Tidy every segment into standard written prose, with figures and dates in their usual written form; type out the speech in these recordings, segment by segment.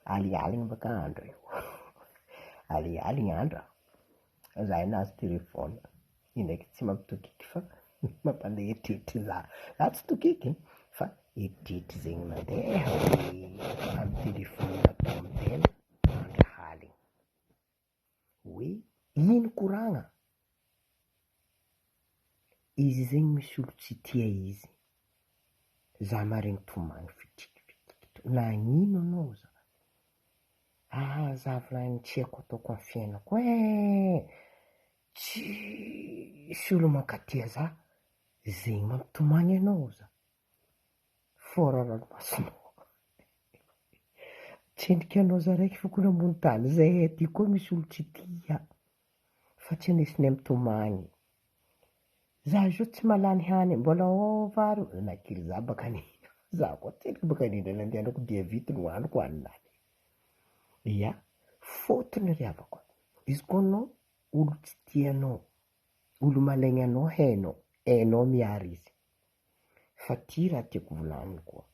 Alialigny baka andro io. Alialigny andra. Za nahazo telefôna. Io ndraiky tsy mampitokiky fa mampandeha eritreritry za tsy tokiky fa eritreritry zegny mandeha hoe amy telefôna natao amin-tena andra haligny. Hoe ino koragna? Izy zegny misy olo tsy tia izy. Za maregny tomagny fitrikitrikitriky. Nagnino anao za? Zahavolahy tsy haiko ataoko amy fiainako tsisy olo mankatia za. Zegny mampitomagny anao za. Fôra ranomasonao. Tsendriky anao za raiky fokony ambony tany. Zay aty koa misy olo tsy tia. Fa tsy anisiny ampitomagny. Za zao tsy malany hany, mbola vary nakiry za baka nina. Za koa tsendriky baka nina nandehanako dia vity nohaniko hanina. Ia, fôtony ry havako. Izy koa anao olo tsy tianao, olo malaigny anao hainao miary izy. Fa ty raha tiako volaniny koa.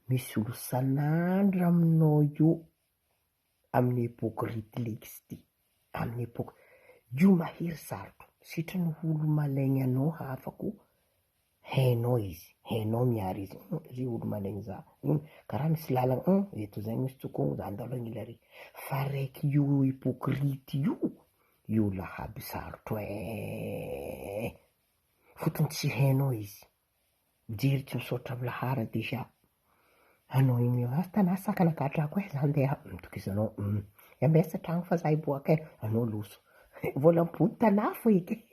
Misy olo sanandra aminao io amin'ny epoky ritilix ty. Amin'ny epoky io mahery sarotro. Sitrany olo malaigny anao hafako hainao izy, hainao miary izy. Ry olo malaigny za. Karaha misy lalagna, eto zay misy tsokogno za andalo agnila ary. Fa raiky io hypocrite io lahaby sarotro fotony tsy hainao izy. Jery tsy misaotra amy lahara deja. Anao iny tana sakanakatrako za andeha. Tokizanao, ambesa tragno fa za iboaka anao loso. Volam-pody tana foiky.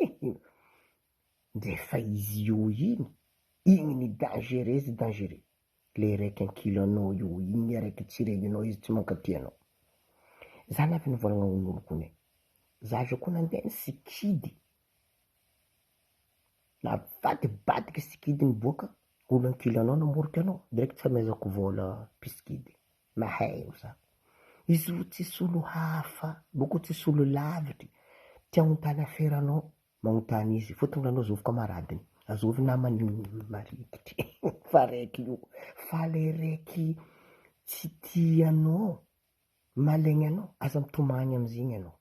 Ndefa izy io igny ny dangereux. Le raiky ankilo anao io, igny raiky tsy regninao izy tsy mankatia anao. Za navy nivolagna olo kone. Za zao koa nandeha sikidy. Navadibadiky sikidy niboaka, olo ankilo anao namorika anao. Direct tsy amezako vola piskidy. Mahay io za. Izy io tsisy olo hafa, boko tsisy olo lavitry. Tia amontany aferanao, mamontany izy. Fotony anao zovy kamaradiny. Azovy namany marikitry. Fa raiky io. Fa le raiky tsy tianao, malaigny anao, aza mitomagny amizigny anao.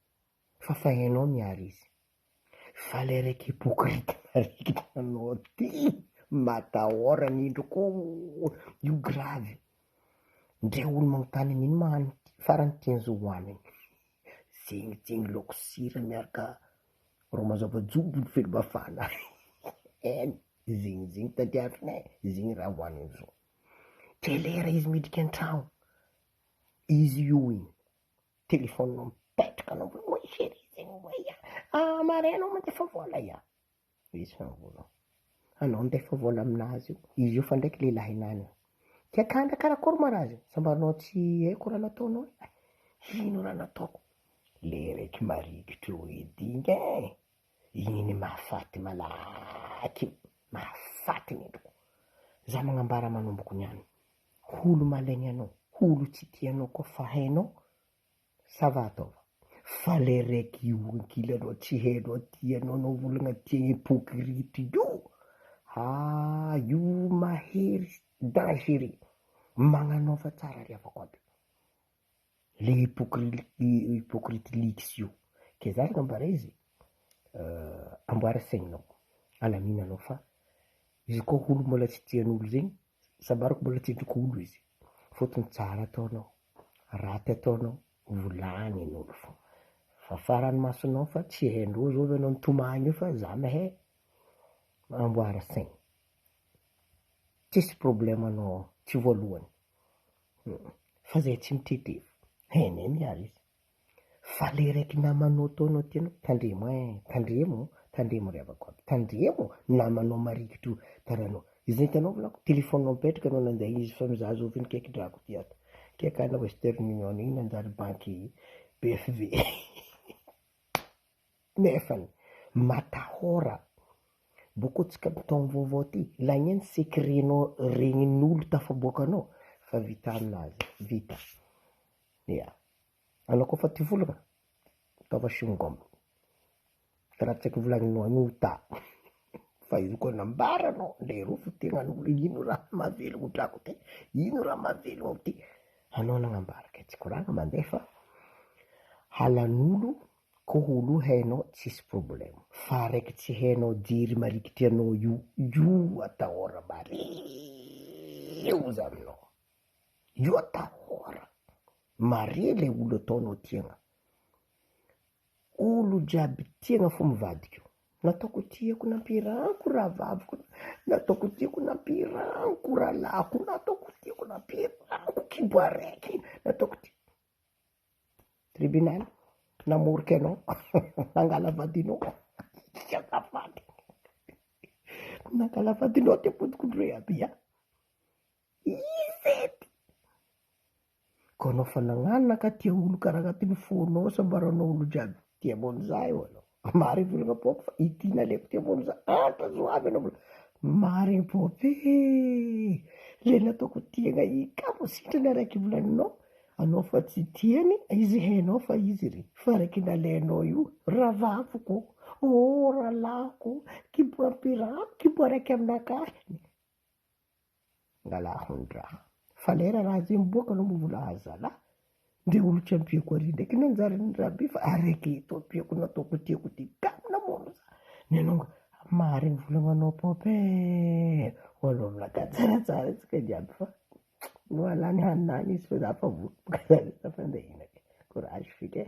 Fa hainao miary izy. Fa le raiky hypocrite marikitry anao ty, matahora nindro koa io gravy. Ndre olo magnotany nino magnano farany tian'izo hoaniny. Zegny loko sira miaraka romazava-jobo felo bafana. Zegny tadiavinay, zegny raha hoaniny zao. Telera izy midriky an-tragno. Izy io igny. Telefôninao mipetraka anao. Oi chéri, zegny oia. Mare anao mandefa vola ia. Izy fanavola. Anao ndefa vola aminazy io. Izy io fa ndraiky lehilahy nany. Tiakandra karakory marazy. Sambaranao tsy haiko raha nataonao. Ino raha nataoko? Le raiky marikitry edy igny igny mahafaty malaky. Mahafaty nindroko. Za magnambara manomboko niany. Olo malaigny anao, olo tsy tianao koa fa hainao, ça va ataova. Fa le raiky io ankila anao tsy hainao tianao nao volagna tia hypocrite io. Io mahery dangereux. Magnanaova tsara ry havako aby. Le hypocrite lix io. Ke za ngambara izy, amboara saigninao, alaminanao fa izy koa olo mbola tsy tian'olo zegny, sabarako mbola tsindriko olo izy. Fotony tsara ataonao, raty ataonao, volany n'olo fo. Fa farany masonao fa tsy haindreo zao anao nitomagny io fa za mahay amboara saigny. Tsisy problème anao tsy voalohany. Fa zay tsy mitete. Hainay miary izy. Fa le raiky namanao taonao tianao, tandremo ry havako aby. Tandremo namanao marikitry taranao. Izy hitanao volako, telefôninao mipetraka anao nandeha izy fa mizaha zovy nikaiky drako ty ato. Kaikana Western Union igny nanjary banky BFV. Nefany, matahora. Boko tsika taogno vaovao ty, lagneny secrenao regnin'olo tafaboakanao, fa vita aminazy, vita. Ia. Anao koa fa ty volagna, ataova chewing-gum. Karaha tsaiky volagninao io ta. fa izy koa nambaranao le rofo tegnan'olo ino raha mahavelogno drako ty, ino raha mahavelogno ty, anao nagnambaraka tsy koragna mandeha fa halan'olo koa olo hainao tsisy problème, fa raiky tsy hainao jery marikitry anao io atahora mare ozy aminao, io atahora mare le olo ataonao tiagna. Olo jiaby tiagna fo mivadika, nataoko tiako nampiarahako raha vaviko, nataoko tiako nampiarahako raha lako, nataoko tiako nampiarahako kibo araiky, nataoko tiako tribunal namoriky anao nangala vadinao azafady nangala vadinao ty apodikodroe aby ya izety ko anao fa nagnano ka tia olo karaha agnatin'ny fonao sambaranao olo jiaby tia monizay anao mary volagna pôpy fa ity naleko tia monizay antazo avy anao mary pôpy le nataoko tiagna ikamo-sitrany araiky volaninao anao fa tsy tiany izy hainao fa izy ry fa raiky nalainao io raha vavoko raha lako kibo ampirako kibo araiky aminakahy ngalahondraha fa lera raha zay miboaka anao mivola azala ndre olo tsy ampiako ary ndraiky nanjariny rahabe fa araiky eto ampiako nataoko tiako ty kamina mono za nenao mary volagna pôpy olo mlaka tsaratsara tsika jiaby fa no alany haninany izy fa za fa voky fa andeha hinaka courage fika